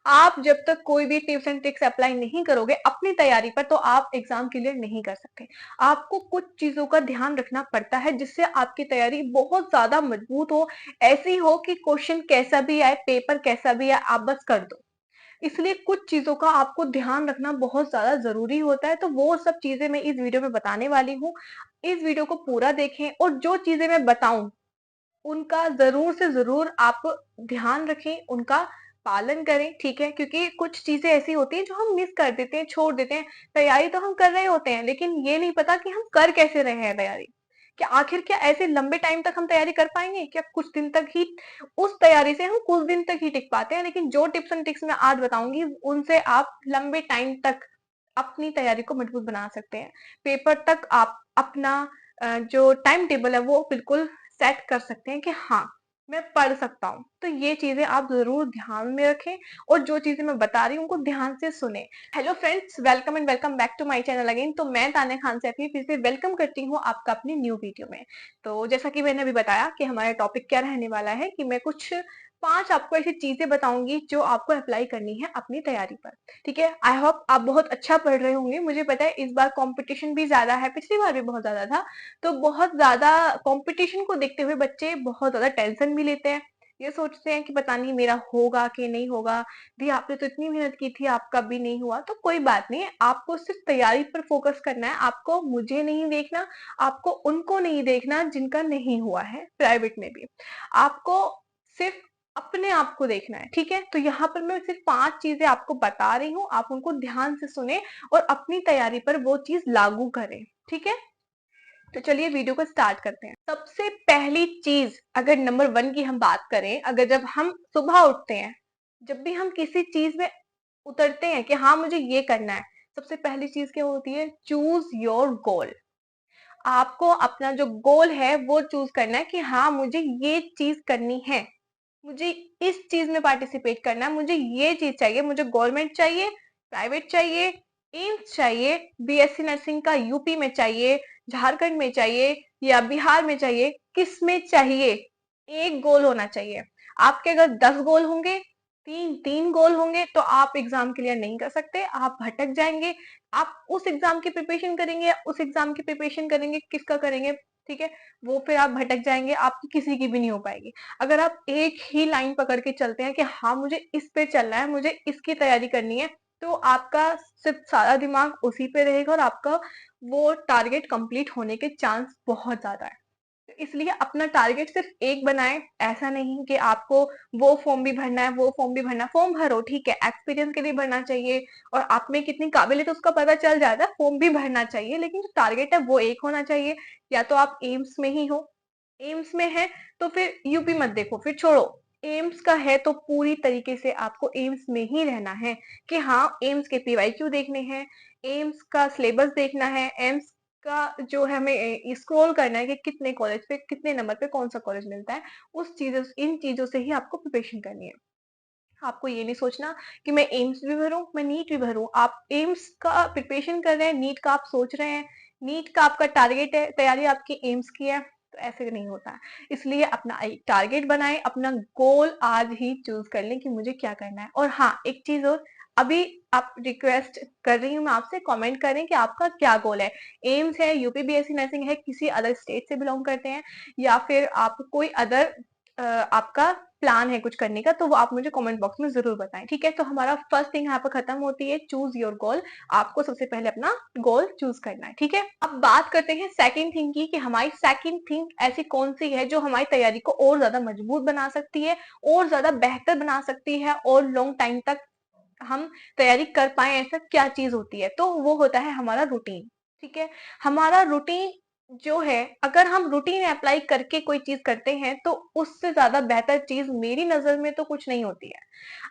आप जब तक कोई भी टिप्स एंड ट्रिक्स अप्लाई नहीं करोगे अपनी तैयारी पर, तो आप एग्जाम क्लियर नहीं कर सकते। आपको कुछ चीजों का ध्यान रखना पड़ता है जिससे आपकी तैयारी बहुत ज्यादा मजबूत हो, ऐसी हो कि क्वेश्चन कैसा भी आए, पेपर कैसा भी आए, आप बस कर दो। इसलिए कुछ चीजों का आपको ध्यान रखना बहुत ज्यादा जरूरी होता है, तो वो सब चीजें मैं इस वीडियो में बताने वाली हूँ। इस वीडियो को पूरा देखें और जो चीजें मैं बताऊं उनका जरूर से जरूर आप ध्यान रखें, उनका पालन करें, ठीक है? क्योंकि कुछ चीजें ऐसी होती हैं जो हम मिस कर देते हैं, छोड़ देते हैं। तैयारी तो हम कर रहे होते हैं लेकिन ये नहीं पता कि हम कर कैसे रहे हैं तैयारी। क्या आखिर क्या ऐसे लंबे टाइम तक हम तैयारी कर पाएंगे? क्या कुछ दिन तक ही, उस तैयारी से हम कुछ दिन तक ही टिक पाते हैं, लेकिन जो टिप्स एंड ट्रिक्स मैं आज बताऊंगी उनसे आप लंबे टाइम तक अपनी तैयारी को मजबूत बना सकते हैं। पेपर तक आप अपना जो टाइम टेबल है वो बिल्कुल सेट कर सकते हैं कि हाँ, मैं पढ़ सकता हूँ। तो ये चीजें आप जरूर ध्यान में रखें और जो चीजें मैं बता रही हूँ उनको ध्यान से सुने। Hello friends, welcome and welcome back to my channel again. तो मैं तान्या खान सैफी फिर से वेलकम करती हूँ आपका अपनी न्यू वीडियो में। तो जैसा कि मैंने अभी बताया कि हमारा टॉपिक क्या रहने वाला है, कि मैं कुछ 5 आपको ऐसी चीजें बताऊंगी जो आपको अप्लाई करनी है अपनी तैयारी पर। ठीक है? आई होप आप बहुत अच्छा पढ़ रहे होंगे। मुझे पता है इस बार कंपटीशन भी ज्यादा है, पिछली बार भी बहुत ज्यादा था। तो बहुत ज्यादा कंपटीशन को देखते हुए बच्चे बहुत ज्यादा टेंशन भी लेते हैं। ये सोचते हैं कि पता नहीं मेरा होगा कि नहीं होगा, दी आपने तो इतनी मेहनत की थी, आपका भी नहीं हुआ। तो कोई बात नहीं, आपको सिर्फ तैयारी पर फोकस करना है। आपको मुझे नहीं देखना, आपको उनको नहीं देखना जिनका नहीं हुआ है प्राइवेट में भी। आपको सिर्फ अपने आप को देखना है, ठीक है? तो यहाँ पर मैं सिर्फ 5 चीजें आपको बता रही हूँ, आप उनको ध्यान से सुने और अपनी तैयारी पर वो चीज लागू करें, ठीक है? तो चलिए वीडियो को स्टार्ट करते हैं। सबसे पहली चीज, अगर नंबर 1 की हम बात करें, अगर जब हम सुबह उठते हैं, जब भी हम किसी चीज में उतरते हैं कि हाँ मुझे ये करना है, सबसे पहली चीज क्या होती है? Choose your goal. आपको अपना जो गोल है वो चूज करना है कि हाँ मुझे ये चीज करनी है, मुझे इस चीज में पार्टिसिपेट करना है, मुझे ये चीज चाहिए। मुझे गवर्नमेंट चाहिए, प्राइवेट चाहिए, एम्स चाहिए, बीएससी नर्सिंग का यूपी में चाहिए, झारखंड में चाहिए या बिहार में चाहिए, किस में चाहिए? एक गोल होना चाहिए। आपके अगर 10 गोल होंगे, तीन तीन गोल होंगे, तो आप एग्जाम क्लियर नहीं कर सकते, आप भटक जाएंगे। आप उस एग्जाम की प्रिपरेशन करेंगे या उस एग्जाम की प्रिपरेशन करेंगे, किसका करेंगे? ठीक है, वो फिर आप भटक जाएंगे, आपकी किसी की भी नहीं हो पाएगी। अगर आप एक ही लाइन पकड़ के चलते हैं कि हाँ मुझे इस पे चलना है, मुझे इसकी तैयारी करनी है, तो आपका सिर्फ सारा दिमाग उसी पे रहेगा और आपका वो टारगेट कंप्लीट होने के चांस बहुत ज्यादा है। तो इसलिए अपना टारगेट सिर्फ एक बनाएं। ऐसा नहीं कि आपको वो फॉर्म भी भरना है, वो फॉर्म भी भरना है। फॉर्म भरो, ठीक है, एक्सपीरियंस के लिए भरना चाहिए और आप में कितनी काबिलियत है उसका पता चल जाता है। फॉर्म भी भरना चाहिए लेकिन जो टारगेट है वो एक होना चाहिए। या तो आप एम्स में ही हो, एम्स में है तो फिर यूपी मत देखो, फिर छोड़ो। एम्स का है तो पूरी तरीके से आपको एम्स में ही रहना है कि हाँ एम्स के पीवाईक्यू देखने हैं, एम्स का सिलेबस देखना है, एम्स का जो है हमें स्क्रॉल करना है कि कितने कॉलेज पे कितने नंबर पे कौन सा कॉलेज मिलता है। उस चीजों, इन चीजों से ही आपको प्रिपरेशन करनी है। आपको ये नहीं सोचना कि मैं एम्स भी भरूं, मैं नीट भी भरूं। आप एम्स का प्रिपरेशन कर रहे हैं, नीट का आप सोच रहे हैं, नीट का आपका टारगेट है, तैयारी आपकी एम्स की है, तो ऐसे नहीं होता है। इसलिए अपना एक टारगेट बनाएं, अपना गोल आज ही चूज कर लें कि मुझे क्या करना है। और हाँ, एक चीज और, अभी आप रिक्वेस्ट कर रही हूँ मैं आपसे, कमेंट करें कि आपका क्या गोल है। एम्स है, यूपी बीएससी नर्सिंग है, किसी अदर स्टेट से बिलोंग करते हैं, या फिर आप कोई अदर आपका प्लान है कुछ करने का, तो वो आप मुझे कमेंट बॉक्स में जरूर बताएं, ठीक है? तो हमारा फर्स्ट थिंग यहाँ पर खत्म होती है, चूज योर गोल। आपको सबसे पहले अपना गोल चूज करना है, ठीक है? अब बात करते हैं सेकंड थिंग की, कि हमारी सेकंड थिंग ऐसी कौन सी है जो हमारी तैयारी को और ज्यादा मजबूत बना सकती है, और ज्यादा बेहतर बना सकती है, और लॉन्ग टाइम तक हम तैयारी कर पाए। ऐसा क्या चीज होती है? तो वो होता है हमारा रूटीन, ठीक है? हमारा रूटीन जो है, अगर हम रूटीन अप्लाई करके कोई चीज करते हैं तो उससे ज्यादा बेहतर चीज मेरी नजर में तो कुछ नहीं होती है।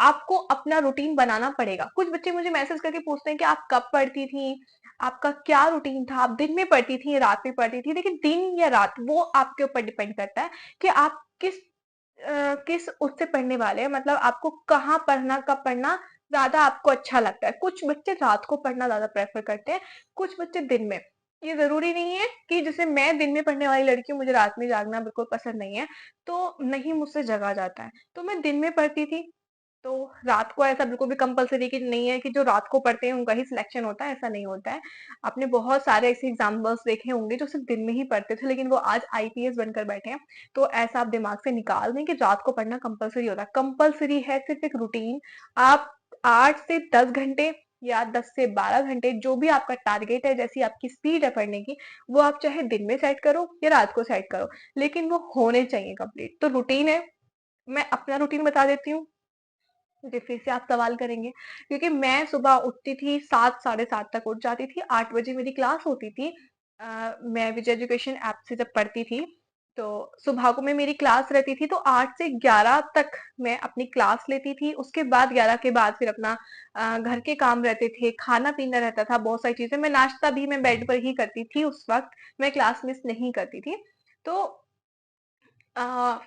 आपको अपना रूटीन बनाना पड़ेगा। कुछ बच्चे मुझे मैसेज करके पूछते हैं कि आप कब पढ़ती थी, आपका क्या रूटीन था, आप दिन में पढ़ती थी, रात में पढ़ती थी? देखिए, दिन या रात वो आपके ऊपर डिपेंड करता है कि आप किस उससे पढ़ने वाले हैं। मतलब आपको कहाँ पढ़ना, कब पढ़ना ज्यादा आपको अच्छा लगता है। कुछ बच्चे रात को पढ़ना ज्यादा प्रेफर करते हैं, कुछ बच्चे दिन में। ये जरूरी नहीं है कि जैसे मैं दिन में पढ़ने वाली लड़की हूँ, मुझे रात में जागना बिल्कुल पसंद नहीं है, तो नहीं मुझसे जगा जाता है, तो मैं दिन में पढ़ती थी। तो रात को ऐसा बिल्कुल भी कंपल्सरी कि नहीं है कि जो रात को पढ़ते हैं उनका ही सिलेक्शन होता है, ऐसा नहीं होता है। आपने बहुत सारे ऐसे एग्जाम्पल्स देखे होंगे जो सिर्फ दिन में ही पढ़ते थे लेकिन वो आज आईपीएस बनकर बैठे हैं। तो ऐसा आप दिमाग से निकाल दें कि रात को पढ़ना कंपल्सरी होता है। कंपल्सरी है सिर्फ एक रूटीन। आप 8 से 10 घंटे या 10 से 12 घंटे जो भी आपका टारगेट है, जैसी आपकी स्पीड है पढ़ने की, वो आप चाहे दिन में सेट करो या रात को सेट करो, लेकिन वो होने चाहिए कंप्लीट। तो रूटीन है, मैं अपना रूटीन बता देती हूँ, जी, फिर से आप सवाल करेंगे। क्योंकि मैं सुबह उठती थी 7 साढ़े 7 तक उठ जाती थी, 8 बजे मेरी क्लास होती थी। मैं विजय एजुकेशन ऐप से जब पढ़ती थी, तो सुबह को में मेरी क्लास रहती थी, तो 8 से 11 तक मैं अपनी क्लास लेती थी। उसके बाद 11 के बाद फिर अपना घर के काम रहते थे, खाना-पीना रहता था, बहुत सारी चीज़ें। मैं नाश्ता भी मैं बेड पर ही करती थी उस वक़्त, मैं क्लास मिस नहीं करती थी। तो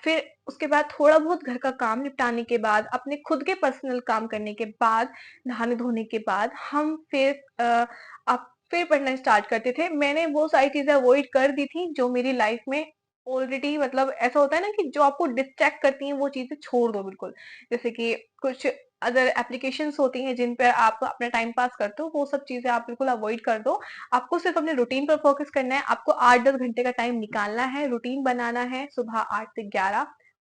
फिर उसके बाद थोड़ा बहुत घर का काम निपटाने के बाद, अपने खुद के पर्सनल काम करने के बाद, नहाने-धोने के बाद हम फिर अब फिर पढ़ना स्टार्ट करते थे। मैंने वो सारी चीज़ें अवॉइड कर दी थी जो मेरी लाइफ में ऑलरेडी, मतलब ऐसा होता है ना कि जो आपको डिस्ट्रैक्ट करती हैं वो चीज़ें छोड़ दो बिल्कुल। जैसे कि कुछ अदर एप्लीकेशंस होती हैं जिन पे आप अपना टाइम पास करते हो, वो सब चीज़ें आप बिल्कुल अवॉइड कर दो। आपको सिर्फ अपने रूटीन पर फोकस करना है। आपको 8-10 घंटे का टाइम निकालना है, रूटीन बनाना है सुबह 8 से 11,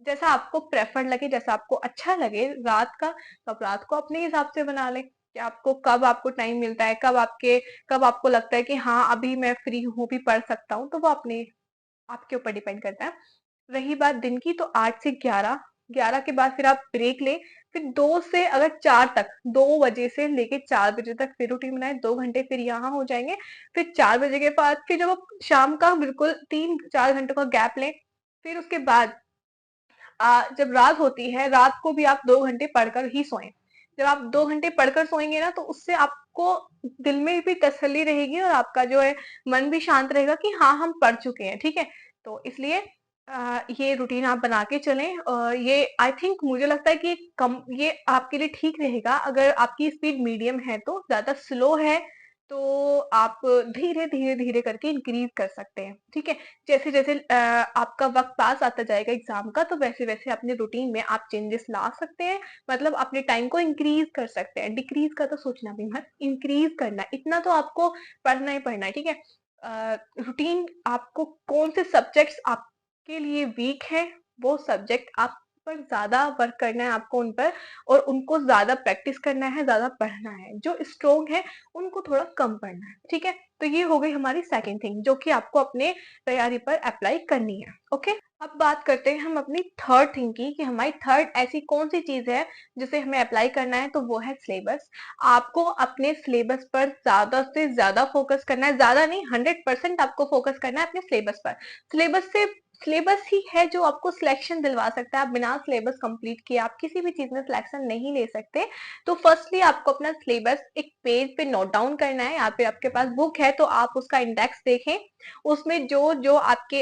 जैसा आपको प्रेफर लगे, जैसा आपको अच्छा लगे रात का, तो आप रात को अपने हिसाब से बना लें कि आपको कब आपको टाइम मिलता है, कब आपको लगता है कि हाँ, अभी मैं फ्री हूँ, भी पढ़ सकता हूँ, तो वो अपने आपके ऊपर डिपेंड करता है। रही बात दिन की, तो 8 से 11, 11 के बाद फिर आप ब्रेक लें, फिर 2 से अगर 4 तक, 2 बजे से लेके 4 बजे तक फिर रूटीन बनाएँ, 2 घंटे फिर यहाँ हो जाएँगे। फिर 4 बजे के बाद फिर जब आप शाम का बिल्कुल 3-4 घंटों का गैप लें, फिर उसके बाद जब रात होती है, रात को भी आप 2 घंटे पढ़कर ही सोएँ। जब आप 2 घंटे पढ़कर सोएँगे ना, तो उससे आपको दिल में भी तसल्ली रहेगी और आपका जो है मन भी शांत रहेगा कि हाँ, हम पढ़ चुके हैं, ठीक है? तो इसलिए ये रूटीन आप बना के चलें। ये आई थिंक मुझे लगता है कि ये आपके लिए ठीक रहेगा। अगर आपकी स्पीड मीडियम है तो, ज़्यादा स्लो है तो आप धीरे-धीरे करके इंक्रीज़ कर सकते हैं, ठीक है? जैसे-जैसे आपका वक़्त पास आता जाएगा एग्ज़ाम का, तो वैसे-वैसे अपने रूटीन में आप चेंजेस ला सकते हैं। मतलब अपने टाइम को इंक्रीज़ कर सकते हैं। डिक्रीज़ का तो सोचना भी मत, इंक्रीज़ करना है। इतना तो आपको पढ़ना ही पढ़ना है, ठीक है? रूटीन आपको कौन से सब्जेक्ट्स आपके लिए वीक हैं, वो सब्जेक्ट आप पर ज़्यादा वर्क करना है आपको उन पर, और उनको ज़्यादा प्रैक्टिस करना है, ज़्यादा पढ़ना है। जो स्ट्रॉन्ग है, उनको थोड़ा कम पढ़ना है, ठीक है? तो ये हो गई हमारी सेकंड थिंग जो कि आपको अपने तैयारी पर अप्लाई करनी है। ओके, अब बात करते हैं हम अपनी थर्ड थिंग की, कि हमारी थर्ड ऐसी कौन सी चीज है जिसे हमें अप्लाई करना है, तो वो है सिलेबस। आपको अपने सिलेबस पर ज्यादा से ज्यादा फोकस करना है, ज्यादा नहीं, 100% आपको फोकस करना है अपने सिलेबस पर। सिलेबस ही है जो आपको सिलेक्शन दिलवा सकता है। आप बिना सिलेबस कंप्लीट किए आप किसी भी चीज में सिलेक्शन नहीं ले सकते। तो फर्स्टली आपको अपना सिलेबस एक पेज पे नोट डाउन करना है, या फिर आपके पास बुक है तो आप उसका इंडेक्स देखें। उसमें जो जो आपके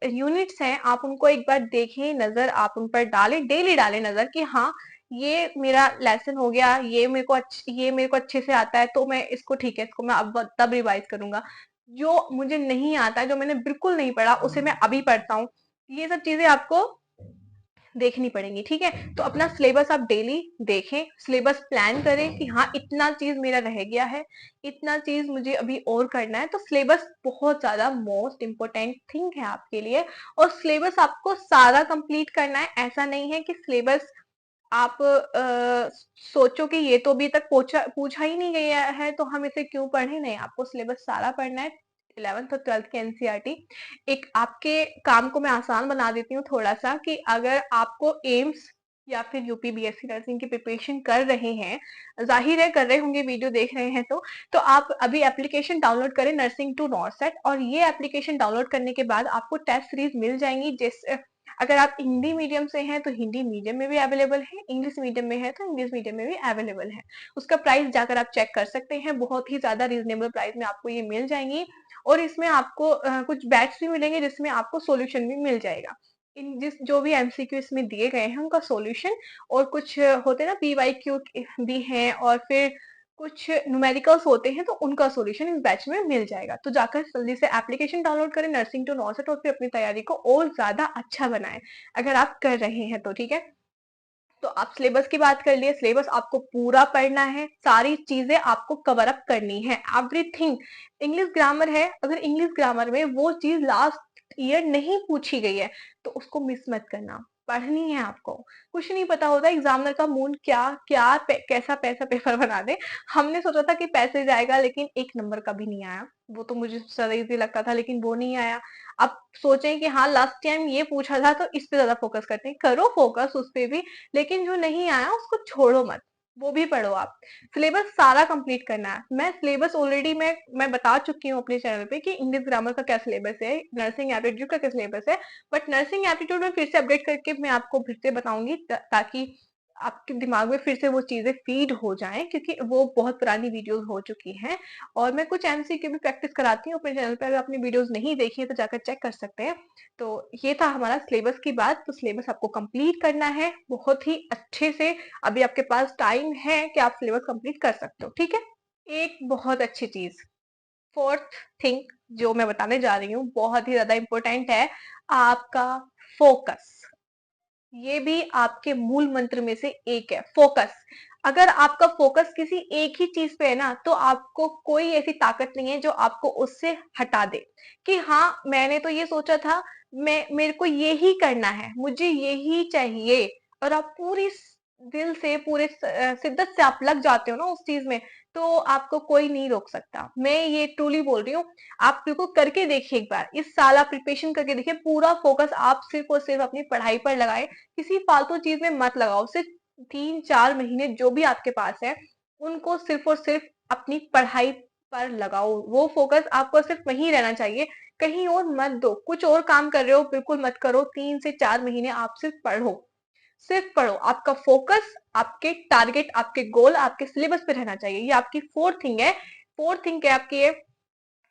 यूनिट्स हैं, आप उनको एक बार देखें, नजर आप उन पर डालें, डेली डालें नजर कि हाँ, ये मेरा लेसन हो गया, ये मेरे को अच्छे से आता है, तो मैं इसको, ठीक है, इसको मैं अब तब रिवाइज करूंगा। जो मुझे नहीं आता है, जो मैंने बिल्कुल नहीं पढ़ा, उसे मैं अभी पढ़ता हूँ। ये सब चीजें आपको देखनी पड़ेंगी, ठीक है? तो अपना सिलेबस आप डेली देखें, सिलेबस प्लान करें कि हाँ, इतना चीज मेरा रह गया है, इतना चीज मुझे अभी और करना है। तो सिलेबस बहुत ज्यादा मोस्ट इंपोर्टेंट थिंग है आपके लिए। और सिलेबस आपको सारा कंप्लीट करना है। ऐसा नहीं है कि सिलेबस आप सोचो कि ये तो अभी तक पूछा पूछा ही नहीं गया है, तो हम इसे क्यों पढ़े। नहीं, आपको सिलेबस सारा पढ़ना है। 11th और 12th की एनसीईआरटी। एक आपके काम को मैं आसान बना देती हूँ थोड़ा सा, कि अगर आपको एम्स या फिर यूपी बीएससी नर्सिंग की प्रिपरेशन कर रहे हैं, जाहिर है कर रहे होंगे, वीडियो देख रहे हैं, तो आप अभी एप्लीकेशन डाउनलोड करें, नर्सिंग टू नॉर्सेट। और ये एप्लीकेशन डाउनलोड करने के बाद आपको टेस्ट सीरीज मिल जाएंगी। जिस अगर आप हिंदी मीडियम से हैं तो हिंदी मीडियम में भी अवेलेबल है, इंग्लिश मीडियम में है तो इंग्लिश मीडियम में भी अवेलेबल है। उसका प्राइस जाकर आप चेक कर सकते हैं, बहुत ही ज्यादा रीजनेबल प्राइस में आपको ये मिल जाएंगी। और इसमें आपको कुछ बैच भी मिलेंगे जिसमें आपको सॉल्यूशन भी मिल जाएगा। इन जिस जो भी एमसीक्यू इसमें दिए गए हैं उनका सॉल्यूशन, और कुछ होते हैं ना पीवाईक्यू भी हैं, और फिर कुछ न्यूमेरिकल्स होते हैं, तो उनका सॉल्यूशन इस बैच में मिल जाएगा। तो जाकर जल्दी से एप्लीकेशन डाउनलोड करें, नर्सिंग टू नॉर्सेट, और फिर अपनी तैयारी को और ज्यादा अच्छा बनाएं, अगर आप कर रहे हैं तो, ठीक है? तो आप सिलेबस की बात कर लिए, सिलेबस आपको पूरा पढ़ना है, सारी चीजें आपको कवर अप करनी है, एवरीथिंग। इंग्लिश ग्रामर है, अगर इंग्लिश ग्रामर में वो चीज लास्ट ईयर नहीं पूछी गई है तो उसको मिस मत करना, पढ़नी है आपको। कुछ नहीं पता होता एग्जामिनर का मूड क्या क्या कैसा पैसा पेपर बना दे। हमने सोचा था कि पैसे जाएगा, लेकिन एक नंबर का भी नहीं आया। वो तो मुझे ज्यादा इजी लगता था, लेकिन वो नहीं आया। अब सोचें कि हाँ लास्ट टाइम ये पूछा था तो इस पे ज्यादा फोकस करते हैं, करो फोकस उस पे भी, लेकिन जो नहीं आया उसको छोड़ो मत, वो भी पढ़ो आप। सिलेबस सारा कंप्लीट करना है। मैं सिलेबस ऑलरेडी मैं बता चुकी हूँ अपने चैनल पे कि इंग्लिश ग्रामर का क्या सिलेबस है, नर्सिंग एप्टीट्यूड का क्या सिलेबस है। बट नर्सिंग एप्टीट्यूड में फिर से अपडेट करके मैं आपको फिर से बताऊंगी, ताकि आपके दिमाग में फिर से वो चीजें फीड हो जाएं, क्योंकि वो बहुत पुरानी वीडियोस हो चुकी हैं। और मैं कुछ एमसीक्यू भी प्रैक्टिस कराती हूँ अपने चैनल पे, अगर आपने वीडियोस नहीं देखी है तो जाकर चेक कर सकते हैं। तो ये था हमारा सिलेबस की बात। तो सिलेबस आपको कंप्लीट करना है बहुत ही अच्छे से। अभी आपके पास टाइम है कि आप सिलेबस कंप्लीट कर सकते हो, ठीक है। एक बहुत अच्छी चीज, फोर्थ थिंग जो मैं बताने जा रही हूँ, बहुत ही ज्यादा इंपॉर्टेंट है, आपका फोकस। ये भी आपके मूल मंत्र में से एक है, फोकस। अगर आपका फोकस किसी एक ही चीज पे है ना, तो आपको कोई ऐसी ताकत नहीं है जो आपको उससे हटा दे। कि हाँ मैंने तो ये सोचा था, मेरे को ये ही करना है, मुझे ये ही चाहिए, और आप पूरी दिल से पूरे शिद्दत से आप लग जाते हो ना उस चीज में, तो आपको कोई नहीं रोक सकता। मैं ये ट्रूली बोल रही हूँ। आप बिल्कुल करके देखिए, एक बार इस साल आप प्रिपरेशन करके देखिए, पूरा फोकस आप सिर्फ और सिर्फ अपनी पढ़ाई पर लगाए, किसी फालतू चीज में मत लगाओ। सिर्फ 3-4 महीने जो भी आपके पास है, उनको सिर्फ और सिर्फ अपनी पढ़ाई पर लगाओ। वो फोकस आपको सिर्फ वहीं रहना चाहिए, कहीं और मत दो। कुछ और काम कर रहे हो बिल्कुल मत करो, 3 से 4 महीने आप सिर्फ पढ़ो, सिर्फ पढ़ो। आपका फोकस, आपके टारगेट, आपके गोल, आपके सिलेबस पे रहना चाहिए। ये आपकी फोर्थ थिंग है। फोर्थ थिंग क्या आपकी है,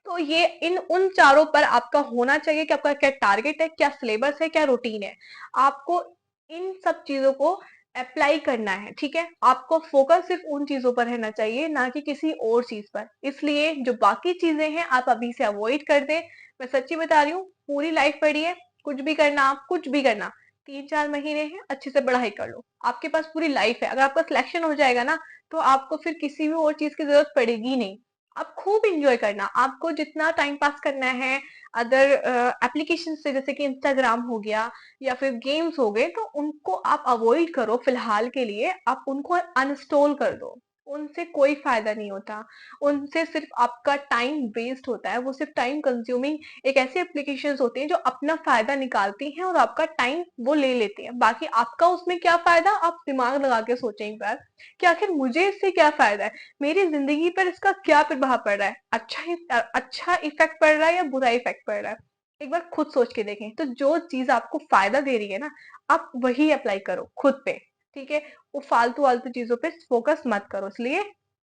तो ये इन उन चारों पर आपका होना चाहिए कि आपका क्या टारगेट है, क्या सिलेबस है, क्या रूटीन है। आपको इन सब चीजों को अप्लाई करना है, ठीक है। आपको फोकस सिर्फ उन चीजों पर रहना चाहिए, ना कि किसी और चीज पर। इसलिए जो बाकी चीजें हैं आप अभी से अवॉइड कर दें। मैं सच्ची बता रही हूँ, पूरी लाइफ पढ़िए, कुछ भी करना, आप कुछ भी करना, 3-4 महीने हैं, अच्छे से पढ़ाई कर लो, आपके पास पूरी लाइफ है। अगर आपका सिलेक्शन हो जाएगा ना, तो आपको फिर किसी भी और चीज की जरूरत पड़ेगी नहीं। आप खूब इंजॉय करना, आपको जितना टाइम पास करना है अदर एप्लीकेशन से, जैसे कि इंस्टाग्राम हो गया या फिर गेम्स हो गए, तो उनको आप अवॉइड करो फिलहाल के लिए, आप उनको अनइंस्टॉल कर दो। उनसे कोई फायदा नहीं होता, उनसे सिर्फ आपका टाइम वेस्ट होता है। वो सिर्फ टाइम कंज्यूमिंग एक ऐसी एप्लीकेशंस होती हैं जो अपना फायदा निकालती हैं और आपका टाइम वो ले लेती हैं। बाकी आपका उसमें क्या फायदा, आप दिमाग लगा के सोचें एक बार कि आखिर मुझे इससे क्या फायदा है, मेरी जिंदगी पर इसका क्या प्रभाव पड़ रहा है, अच्छा इफेक्ट पड़ रहा है या बुरा इफेक्ट पड़ रहा है। एक बार खुद सोच के देखें। तो जो चीज आपको फायदा दे रही है ना, आप वही अप्लाई करो खुद पे, ठीक है। वो फालतू वालतू चीजों पे फोकस मत करो। इसलिए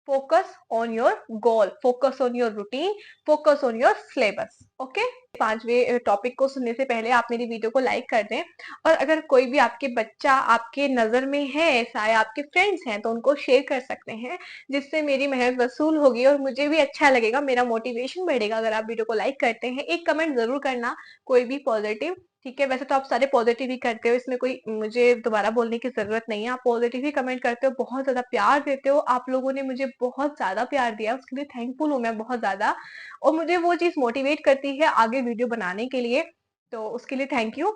focus on your goal, focus on your routine, focus on your syllabus, okay. 5वें टॉपिक को सुनने से पहले आप मेरी वीडियो को लाइक कर दें, और अगर कोई भी आपके बच्चा आपके नजर में है ऐसा, या आपके फ्रेंड्स हैं, तो उनको शेयर कर सकते हैं, जिससे मेरी मेहनत वसूल होगी और मुझे भी अच्छा लगेगा, मेरा मोटिवेशन बढ़ेगा। अगर आप वीडियो को लाइक करते हैं, एक कमेंट जरूर करना, कोई भी पॉजिटिव, ठीक है। वैसे तो आप सारे पॉजिटिव ही करते हो, इसमें कोई मुझे दोबारा बोलने की जरूरत नहीं है। आप पॉजिटिव ही कमेंट करते हो, बहुत ज्यादा प्यार देते हो। आप लोगों ने मुझे बहुत ज्यादा प्यार दिया, उसके लिए थैंकफुल हूँ मैं बहुत ज्यादा, और मुझे वो चीज मोटिवेट करती है आगे वीडियो बनाने के लिए। तो उसके लिए थैंक यू।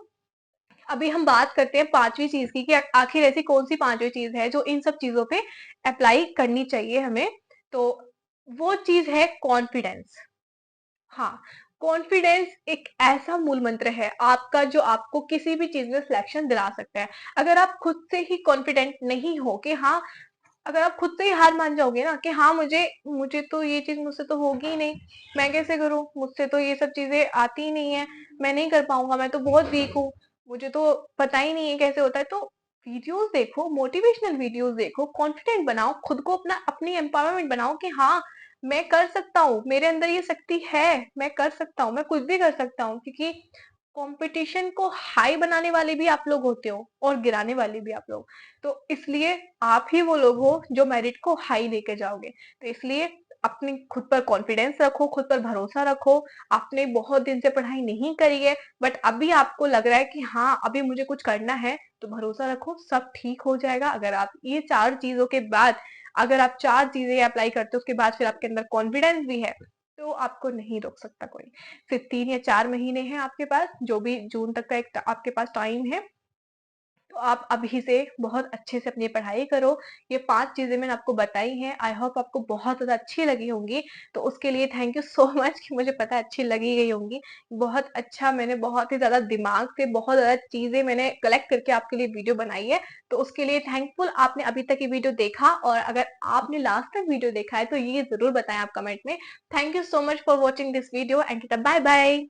अभी हम बात करते हैं 5वीं चीज की, कि आखिर ऐसी कौन सी 5वीं चीज है जो इन सब चीजों पे अप्लाई करनी चाहिए हमें। तो वो चीज है कॉन्फिडेंस। हाँ, कॉन्फिडेंस एक ऐसा मूल मंत्र है आपका जो आपको किसी भी चीज में सिलेक्शन दिला सकता है। अगर आप खुद से ही कॉन्फिडेंट नहीं हो कि हाँ, अगर आप खुद से ही हार मान जाओगे ना कि हाँ मुझे मुझे तो ये चीज मुझसे तो होगी ही नहीं, मैं कैसे करूं, मुझसे तो ये सब चीजें आती ही नहीं है, मैं नहीं कर पाऊंगा, मैं तो बहुत वीक हूँ, मुझे तो पता ही नहीं है कैसे होता है। तो वीडियोस देखो, मोटिवेशनल वीडियोस देखो, कॉन्फिडेंट बनाओ खुद को, अपना अपनी एम्पावरमेंट बनाओ कि हाँ मैं कर सकता हूँ, मेरे अंदर ये शक्ति है, मैं कर सकता हूँ, मैं कुछ भी कर सकता हूँ। क्योंकि कंपटीशन को हाई बनाने वाले भी आप लोग होते हो और गिराने वाले भी आप लोग। तो इसलिए आप ही वो लोग हो जो मेरिट को हाई लेके जाओगे। तो इसलिए अपनी खुद पर कॉन्फिडेंस रखो, खुद पर भरोसा रखो। आपने बहुत दिन से पढ़ाई नहीं करी है, बट अभी आपको लग रहा है कि हाँ अभी मुझे कुछ करना है, तो भरोसा रखो सब ठीक हो जाएगा। अगर आप ये 4 चीज़ों के बाद अगर आप 4 चीज़ें अप्लाई करते हो उसके बाद फिर आपके अंदर कॉन्फिडेंस भी है, तो आपको नहीं रोक सकता कोई। सिर्फ 3 या 4 महीने हैं आपके पास, जो भी जून तक का एक आपके पास टाइम है। तो आप अभी से बहुत अच्छे से अपनी पढ़ाई करो। ये 5 चीज़ें मैंने आपको बताई हैं, आई होप आपको बहुत ज़्यादा अच्छी लगी होंगी। तो उसके लिए थैंक यू सो मच कि मुझे पता है अच्छी लगी गई होंगी। बहुत अच्छा मैंने बहुत ही ज़्यादा दिमाग से बहुत ज़्यादा चीज़ें मैंने कलेक्ट करके आपके लिए वीडियो बनाई है। तो उसके लिए थैंकफुल आपने अभी तक ये वीडियो देखा और अगर आपने लास्ट तक वीडियो देखा है तो ये ज़रूर बताएँ आप कमेंट में। Thank you so much for watching this video and bye bye.